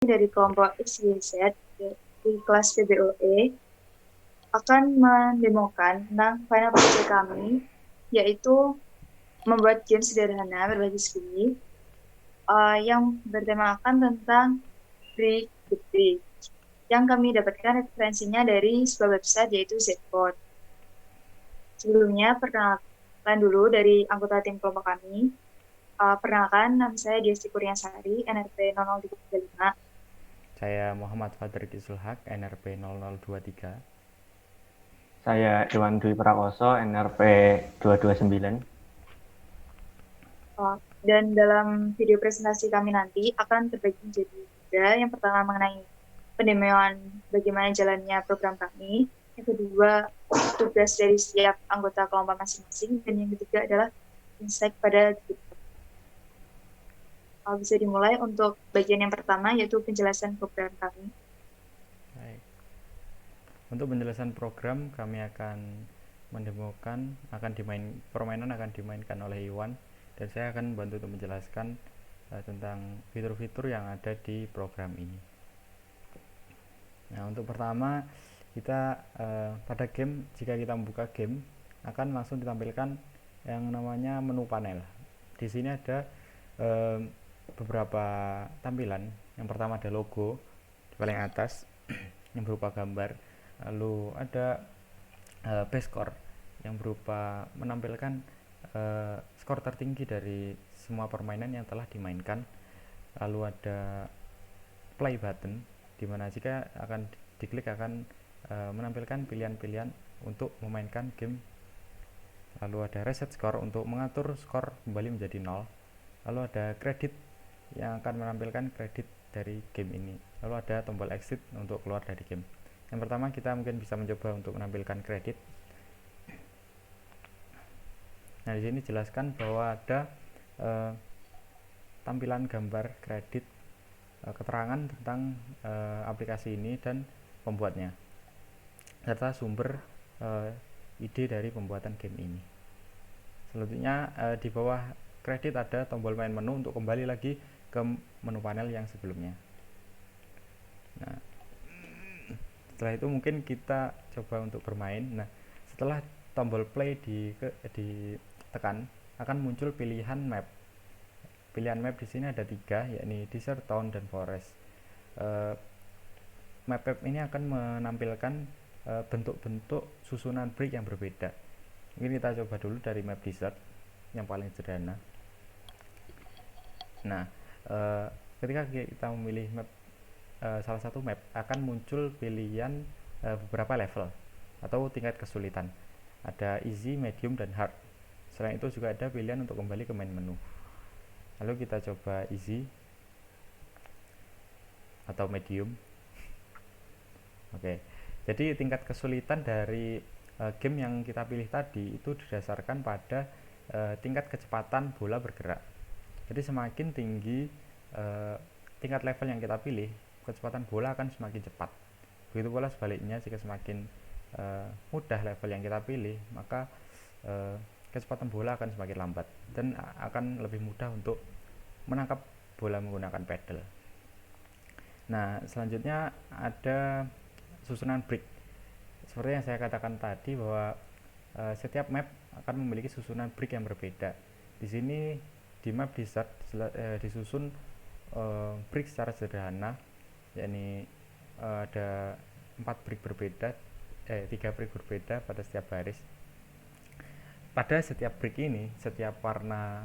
dari kelompok XYZ di kelas PBOE akan mendemokan tentang final project kami, yaitu membuat game sederhana berbasis Gumi yang bertemakan tentang Break the Break, yang kami dapatkan referensinya dari sebuah website yaitu Zcode. Sebelumnya, perkenalkan dulu dari anggota tim kelompok kami. Perkenalkan, nama saya Desti Kurniasari, NRP 0035. Saya Muhammad Fadrik Isulhak, NRP 0023. Saya Iwan Dwi Prakoso, NRP 229. Dan dalam video presentasi kami nanti akan terbagi menjadi tiga. Yang pertama mengenai pendemoan bagaimana jalannya program kami. Yang kedua, tugas dari setiap anggota kelompok masing-masing. Dan yang ketiga adalah insight pada GitHub. Bisa dimulai untuk bagian yang pertama, yaitu penjelasan program kami. Baik. Untuk penjelasan program, kami akan mendemokan, permainan akan dimainkan oleh Iwan, dan saya akan membantu untuk menjelaskan tentang fitur-fitur yang ada di program ini. Nah, untuk pertama, kita pada game, jika kita membuka game, akan langsung ditampilkan yang namanya menu panel. Di sini ada beberapa tampilan. Yang pertama ada logo di paling atas yang berupa gambar, lalu ada base score yang berupa menampilkan skor tertinggi dari semua permainan yang telah dimainkan, lalu ada play button di mana jika akan diklik akan menampilkan pilihan-pilihan untuk memainkan game, lalu ada reset score untuk mengatur skor kembali menjadi 0, lalu ada kredit yang akan menampilkan kredit dari game ini, lalu ada tombol exit untuk keluar dari game. Yang pertama kita mungkin bisa mencoba untuk menampilkan kredit. Nah, di sini jelaskan bahwa ada tampilan gambar kredit, keterangan tentang aplikasi ini dan pembuatnya, serta sumber ide dari pembuatan game ini. Selanjutnya di bawah kredit ada tombol main menu untuk kembali lagi ke menu panel yang sebelumnya. Nah, setelah itu mungkin kita coba untuk bermain. Nah, setelah tombol play ditekan akan muncul pilihan map. Pilihan map di sini ada 3, yakni desert, town, dan forest. Map ini akan menampilkan bentuk-bentuk susunan brick yang berbeda. Mungkin kita coba dulu dari map desert yang paling sederhana. Nah, ketika kita memilih map, salah satu map akan muncul pilihan beberapa level atau tingkat kesulitan. Ada easy, medium, dan hard. Selain itu juga ada pilihan untuk kembali ke main menu. Lalu kita coba easy atau medium. Oke. Jadi tingkat kesulitan dari game yang kita pilih tadi itu didasarkan pada tingkat kecepatan bola bergerak. Jadi semakin tinggi tingkat level yang kita pilih, kecepatan bola akan semakin cepat. Begitu pula sebaliknya, jika semakin mudah level yang kita pilih, maka kecepatan bola akan semakin lambat dan akan lebih mudah untuk menangkap bola menggunakan pedal. Nah, selanjutnya ada susunan brick. Seperti yang saya katakan tadi bahwa setiap map akan memiliki susunan brick yang berbeda. Di sini di map desert disusun brick secara sederhana, yakni ada 4 brick berbeda, 3 brick berbeda pada setiap baris. Pada setiap brick ini, setiap warna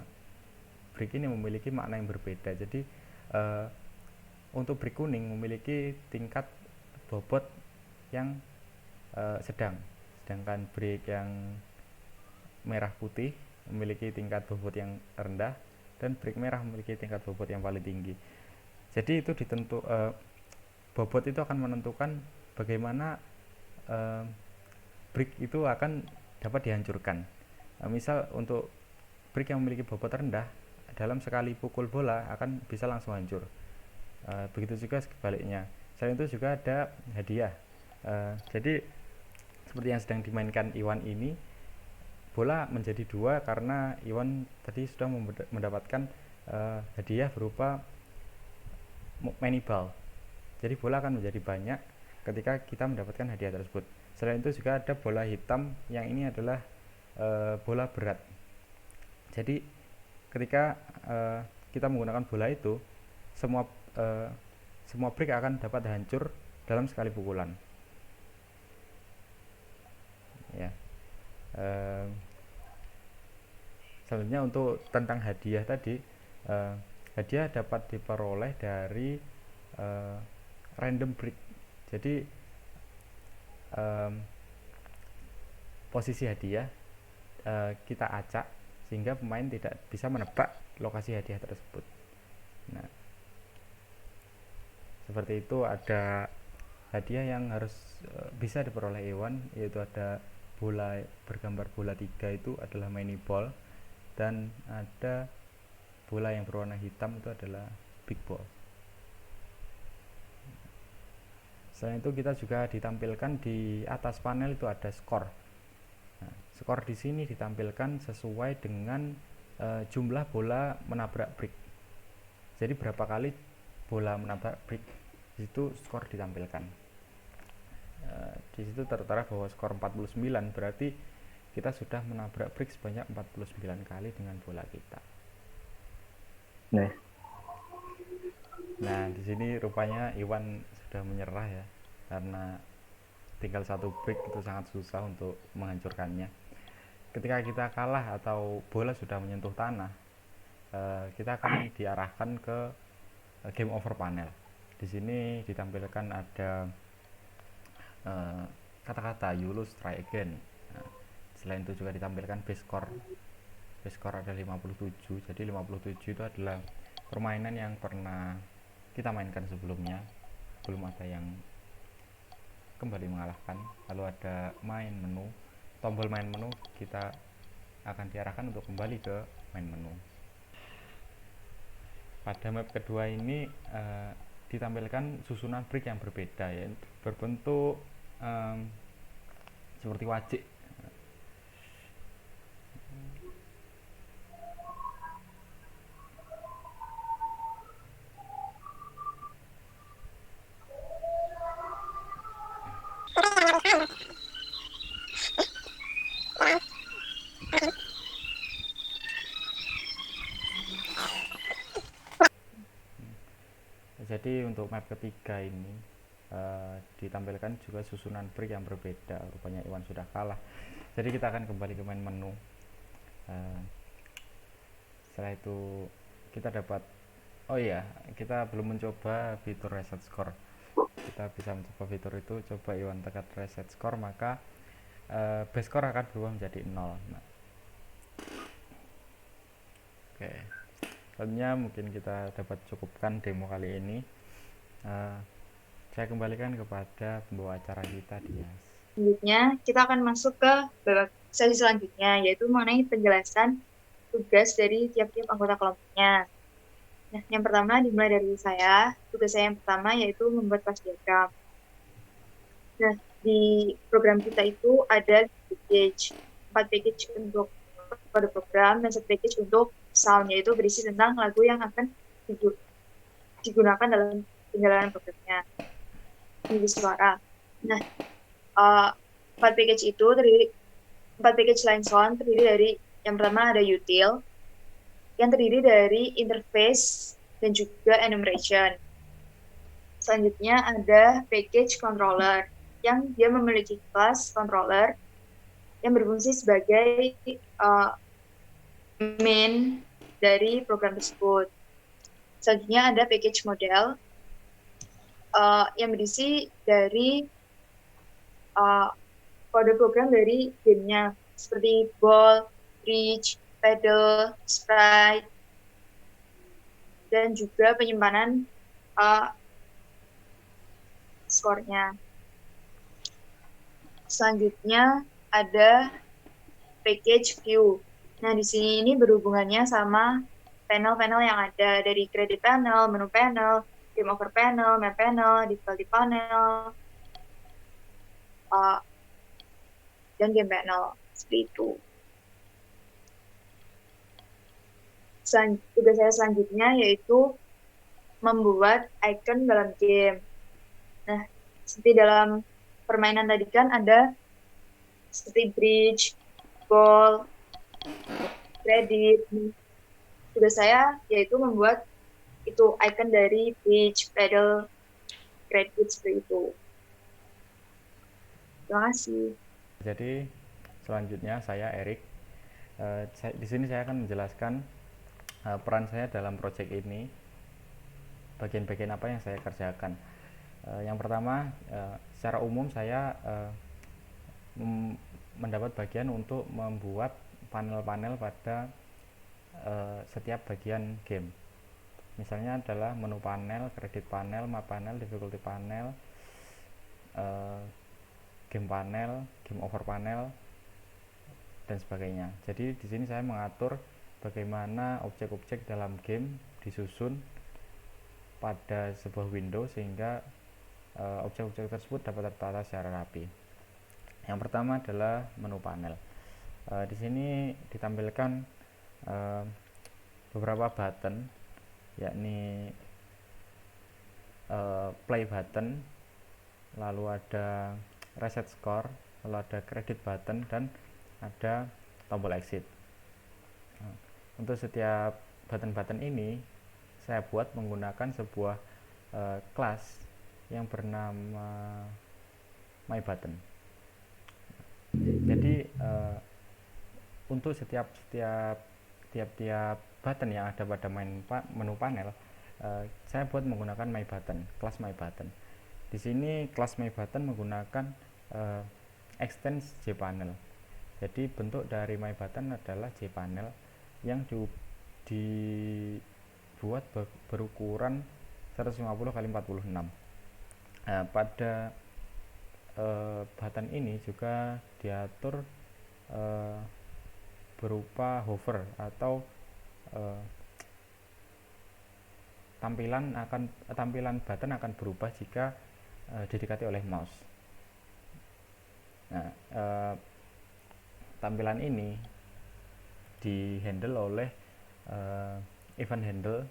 brick ini memiliki makna yang berbeda. Jadi untuk brick kuning memiliki tingkat bobot yang sedangkan brick yang merah putih memiliki tingkat bobot yang rendah dan brick merah memiliki tingkat bobot yang paling tinggi. Jadi itu bobot itu akan menentukan bagaimana brick itu akan dapat dihancurkan. Misal untuk brick yang memiliki bobot rendah, dalam sekali pukul bola akan bisa langsung hancur. Begitu juga sebaliknya. Selain itu juga ada hadiah. Jadi seperti yang sedang dimainkan Iwan ini, bola menjadi 2 karena Iwan tadi sudah mendapatkan hadiah berupa mini ball. Jadi bola akan menjadi banyak ketika kita mendapatkan hadiah tersebut. Selain itu juga ada bola hitam, yang ini adalah bola berat. Jadi ketika kita menggunakan bola itu, semua semua brick akan dapat hancur dalam sekali pukulan. Ya. Selanjutnya untuk tentang hadiah tadi, hadiah dapat diperoleh dari random brick. Jadi posisi hadiah kita acak sehingga pemain tidak bisa menebak lokasi hadiah tersebut. Nah, seperti itu. Ada hadiah yang harus bisa diperoleh Iwan, yaitu ada bola bergambar bola 3, itu adalah mini ball, dan ada bola yang berwarna hitam, itu adalah big ball. Selain itu kita juga ditampilkan di atas panel itu ada skor. Nah, skor di sini ditampilkan sesuai dengan jumlah bola menabrak brick. Jadi berapa kali bola menabrak brick, itu skor ditampilkan. Di situ tertera bahwa skor 49, berarti kita sudah menabrak brick sebanyak 49 kali dengan bola kita. Nah, di sini rupanya Iwan sudah menyerah ya, karena tinggal satu brick itu sangat susah untuk menghancurkannya. Ketika kita kalah atau bola sudah menyentuh tanah, kita akan diarahkan ke game over panel. Di sini ditampilkan ada kata-kata you lose, try again. Nah, selain itu juga ditampilkan base score. Base score ada 57. Jadi 57 itu adalah permainan yang pernah kita mainkan sebelumnya, belum ada yang kembali mengalahkan. Lalu ada main menu, tombol main menu, kita akan diarahkan untuk kembali ke main menu. Pada map kedua ini ditampilkan susunan brick yang berbeda, ya, berbentuk seperti wajik. Jadi untuk map ketiga ini ditampilkan juga susunan brick yang berbeda. Rupanya Iwan sudah kalah. Jadi kita akan kembali ke main menu. Setelah itu kita dapat, oh iya, kita belum mencoba fitur reset score. Kita bisa mencoba fitur itu. Coba Iwan tekan reset score, maka base score akan berubah menjadi 0. Nah, oke. Selanjutnya mungkin kita dapat cukupkan demo kali ini. Saya kembalikan kepada pembawa acara kita, Dias. Selanjutnya kita akan masuk ke sesi selanjutnya, yaitu mengenai penjelasan tugas dari tiap-tiap anggota kelompoknya. Nah, yang pertama dimulai dari saya. Tugas saya yang pertama yaitu membuat kelas diagram. Nah, di program kita itu ada package, 4 package untuk kode program dan 1 package untuk sound, yaitu berisi tentang lagu yang akan digunakan dalam penjalanan programnya. Ini suara. Nah, 4 package itu terdiri 4 package line sound terdiri dari, yang pertama ada util, yang terdiri dari interface dan juga enumeration. Selanjutnya ada package controller, yang dia memiliki kelas controller yang berfungsi sebagai main dari program tersebut. Selanjutnya ada package model yang berisi dari kode program dari gamenya, seperti ball, bridge, pedal, sprite, dan juga penyimpanan skornya. Selanjutnya ada package view. Nah, di sini ini berhubungannya sama panel-panel yang ada, dari credit panel, menu panel, game over panel, map panel, difficulty panel, dan game panel, seperti itu. Tugas saya selanjutnya yaitu membuat icon dalam game. Nah, seperti dalam permainan tadi kan ada seperti bridge, goal, kredit. Tugas saya yaitu membuat itu icon dari bridge, pedal, kredit seperti itu. Terima kasih. Jadi selanjutnya saya Erik. Di sini saya akan menjelaskan peran saya dalam proyek ini, bagian-bagian apa yang saya kerjakan. Yang pertama, secara umum saya mendapat bagian untuk membuat panel-panel pada setiap bagian game. Misalnya adalah menu panel, kredit panel, map panel, difficulty panel, game panel, game over panel, dan sebagainya. Jadi di sini saya mengatur bagaimana objek-objek dalam game disusun pada sebuah window sehingga objek-objek tersebut dapat tertata secara rapi. Yang pertama adalah menu panel. Di sini ditampilkan beberapa button, yakni play button, lalu ada reset score, lalu ada credit button, dan ada tombol exit. Untuk setiap button-button ini saya buat menggunakan sebuah kelas yang bernama myButton. Jadi untuk setiap button yang ada pada menu panel, saya buat menggunakan myButton, kelas myButton. Di sini kelas myButton menggunakan extends jpanel. Jadi bentuk dari myButton adalah jpanel yang dibuat berukuran 150 x 46. Pada button ini juga diatur berupa hover atau tampilan button akan berubah jika didekati oleh mouse. Nah, tampilan ini dihandle oleh event handle,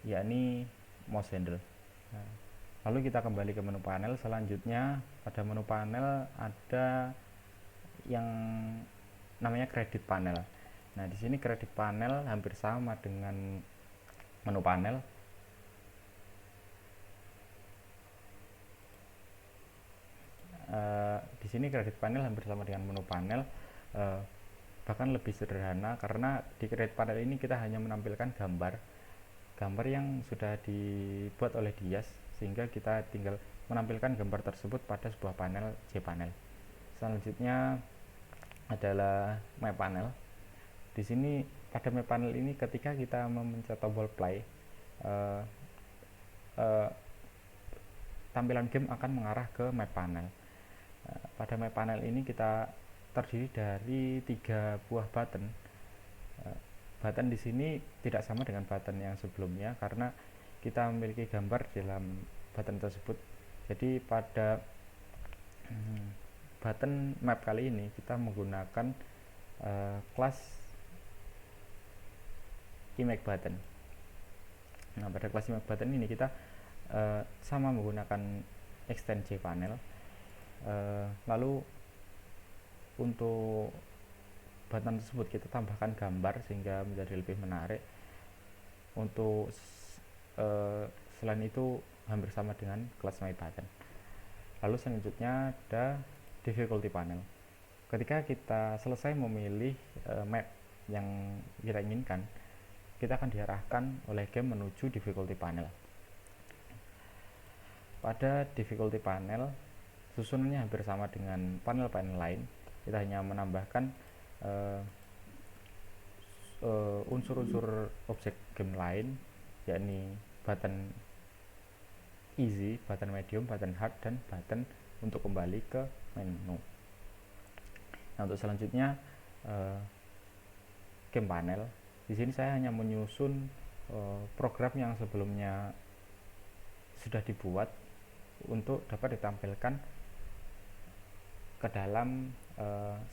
yakni mouse handle. Nah, lalu kita kembali ke menu panel. Selanjutnya pada menu panel ada yang namanya credit panel. Nah, di sini credit panel hampir sama dengan menu panel. Di sini credit panel hampir sama dengan menu panel, bahkan lebih sederhana karena di credit panel ini kita hanya menampilkan gambar yang sudah dibuat oleh Dias, sehingga kita tinggal menampilkan gambar tersebut pada sebuah panel jpanel. Selanjutnya adalah map panel. Di sini pada map panel ini ketika kita memencet tombol play, tampilan game akan mengarah ke map panel. Pada map panel ini kita terdiri dari 3 buah button. Button di sini tidak sama dengan button yang sebelumnya karena kita memiliki gambar dalam button tersebut. Jadi pada button map kali ini kita menggunakan kelas image button. Nah, pada kelas image button ini kita sama menggunakan extend jpanel. Lalu untuk button tersebut kita tambahkan gambar sehingga menjadi lebih menarik. Untuk selain itu hampir sama dengan kelas myButton. Lalu selanjutnya ada difficulty panel. Ketika kita selesai memilih map yang kita inginkan, kita akan diarahkan oleh game menuju difficulty panel. Pada difficulty panel susunannya hampir sama dengan panel-panel lain. Kita hanya menambahkan unsur-unsur objek game lain, yakni button easy, button medium, button hard, dan button untuk kembali ke menu. Nah, untuk selanjutnya game panel. Di sini saya hanya menyusun program yang sebelumnya sudah dibuat untuk dapat ditampilkan ke dalam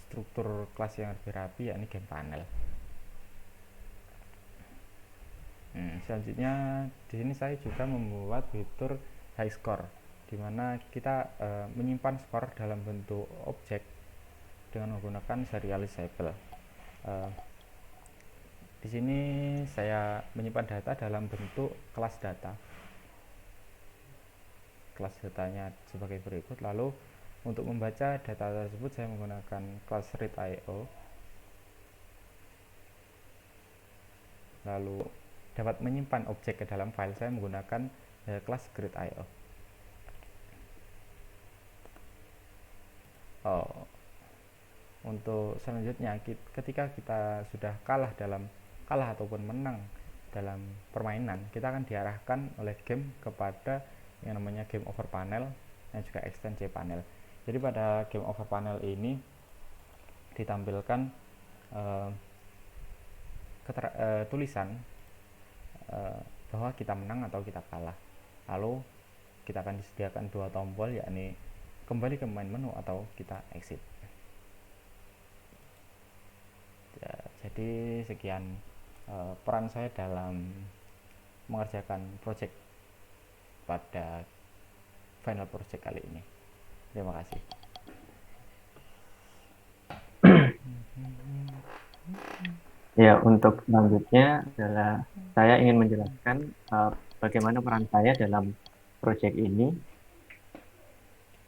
struktur kelas yang lebih rapi, yakni game panel. Selanjutnya di sini saya juga membuat fitur high score. di mana kita menyimpan skor dalam bentuk objek dengan menggunakan serializable. Di sini saya menyimpan data dalam bentuk kelas data. Kelas datanya sebagai berikut. Lalu untuk membaca data tersebut saya menggunakan kelas read.io. Lalu dapat menyimpan objek ke dalam file saya menggunakan kelas grid.io. Untuk selanjutnya, ketika kita sudah kalah ataupun menang dalam permainan, kita akan diarahkan oleh game kepada yang namanya game over panel dan juga extend cpanel. Jadi pada game over panel ini ditampilkan tulisan bahwa kita menang atau kita kalah. Lalu kita akan disediakan dua tombol, yakni kembali ke main menu atau kita exit. Ya, jadi sekian peran saya dalam mengerjakan project pada final project kali ini. Terima kasih. Ya, untuk selanjutnya adalah saya ingin menjelaskan bagaimana peran saya dalam proyek ini.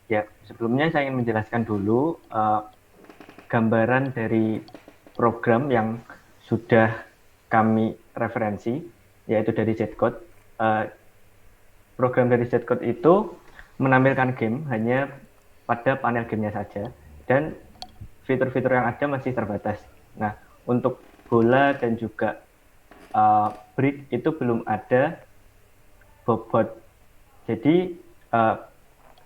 Ya, sebelumnya saya ingin menjelaskan dulu gambaran dari program yang sudah kami referensi, yaitu dari Z-Code. Program dari Z-Code itu menampilkan game hanya pada panel gamenya saja, dan fitur-fitur yang ada masih terbatas. Nah, untuk bola dan juga brick itu belum ada bobot. Jadi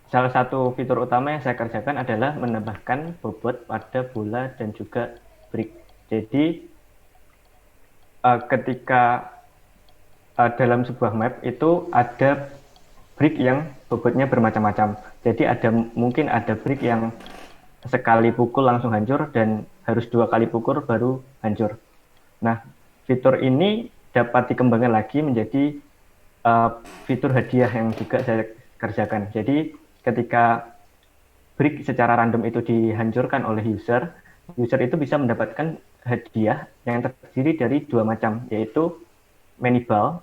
salah satu fitur utama yang saya kerjakan adalah menambahkan bobot pada bola dan juga brick. Jadi ketika dalam sebuah map itu ada brick yang bobotnya bermacam-macam. Jadi mungkin ada brick yang sekali pukul langsung hancur dan harus 2 kali pukul baru hancur. Nah, fitur ini dapat dikembangkan lagi menjadi fitur hadiah yang juga saya kerjakan. Jadi ketika brick secara random itu dihancurkan oleh user itu bisa mendapatkan hadiah yang terdiri dari 2 macam, yaitu many ball,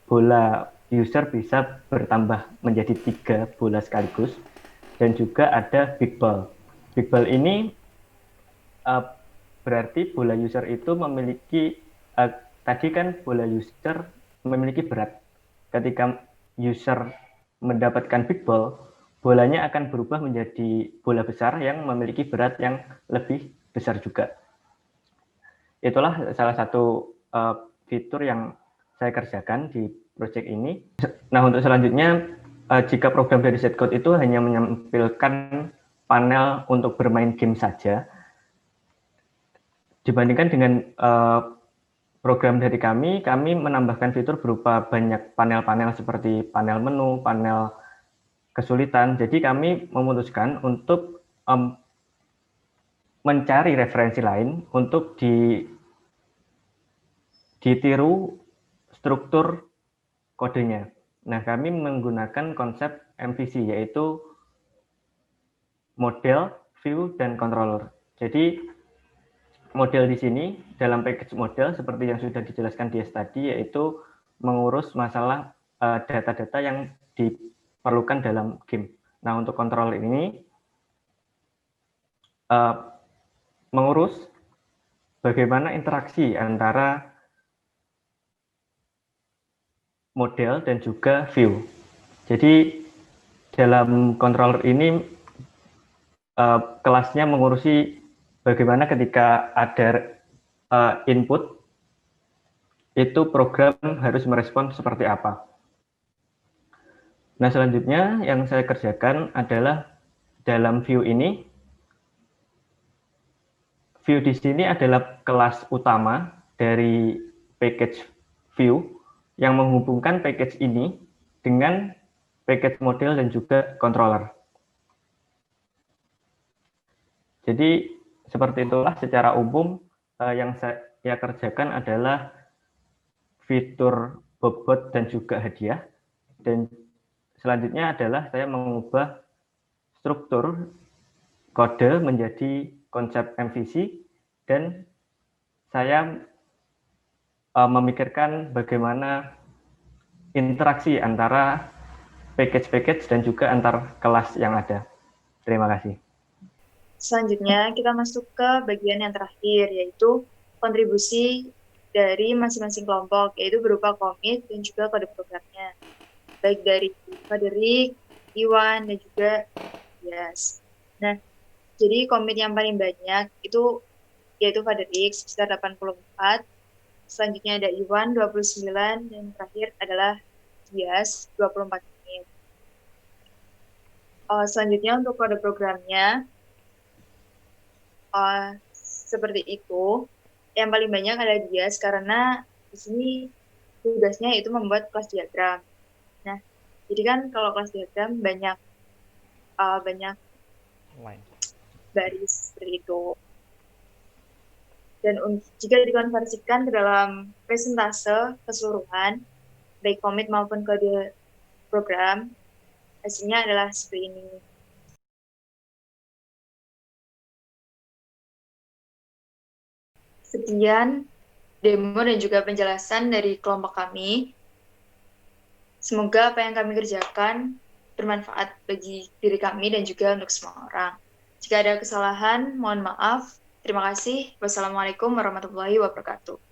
bola user bisa bertambah menjadi 3 bola sekaligus, dan juga ada big ball. Big ball ini berarti bola user itu memiliki, tadi kan bola user memiliki berat. Ketika user mendapatkan big ball, bolanya akan berubah menjadi bola besar yang memiliki berat yang lebih besar juga. Itulah salah satu fitur yang saya kerjakan di proyek ini. Nah, untuk selanjutnya, jika program dari Z-Code itu hanya menampilkan panel untuk bermain game saja, dibandingkan dengan program dari kami menambahkan fitur berupa banyak panel-panel seperti panel menu, panel kesulitan. Jadi kami memutuskan untuk mencari referensi lain untuk ditiru struktur kodenya. Nah, kami menggunakan konsep MVC, yaitu model, view, dan controller. Jadi model di sini dalam package model seperti yang sudah dijelaskan di tadi, yaitu mengurus masalah data-data yang diperlukan dalam game. Nah, untuk controller ini mengurus bagaimana interaksi antara model dan juga view. Jadi dalam controller ini kelasnya mengurusi bagaimana ketika ada input, itu program harus merespon seperti apa. Nah, selanjutnya yang saya kerjakan adalah dalam view ini. View di sini adalah kelas utama dari package view yang menghubungkan package ini dengan package model dan juga controller. Jadi seperti itulah secara umum yang saya kerjakan adalah fitur bobot dan juga hadiah. Dan selanjutnya adalah saya mengubah struktur kode menjadi konsep MVC dan saya memikirkan bagaimana interaksi antara package-package dan juga antar kelas yang ada. Terima kasih. Selanjutnya kita masuk ke bagian yang terakhir, yaitu kontribusi dari masing-masing kelompok, yaitu berupa komit dan juga kode programnya. Baik dari Frederick, Iwan, dan juga Yes. Nah, jadi komit yang paling banyak itu yaitu Frederick sekitar 84. Selanjutnya ada Iwan 29 dan terakhir adalah Yes 24 menit. Selanjutnya untuk kode programnya seperti itu. Yang paling banyak ada Yes karena di sini tugasnya itu membuat kelas diagram. Nah, jadi kan kalau kelas diagram banyak Line. baris seperti itu. Dan jika dikonversikan ke dalam persentase keseluruhan, baik komit maupun kode program, hasilnya adalah seperti ini. Sekian demo dan juga penjelasan dari kelompok kami. Semoga apa yang kami kerjakan bermanfaat bagi diri kami dan juga untuk semua orang. Jika ada kesalahan, mohon maaf. Terima kasih. Wassalamualaikum warahmatullahi wabarakatuh.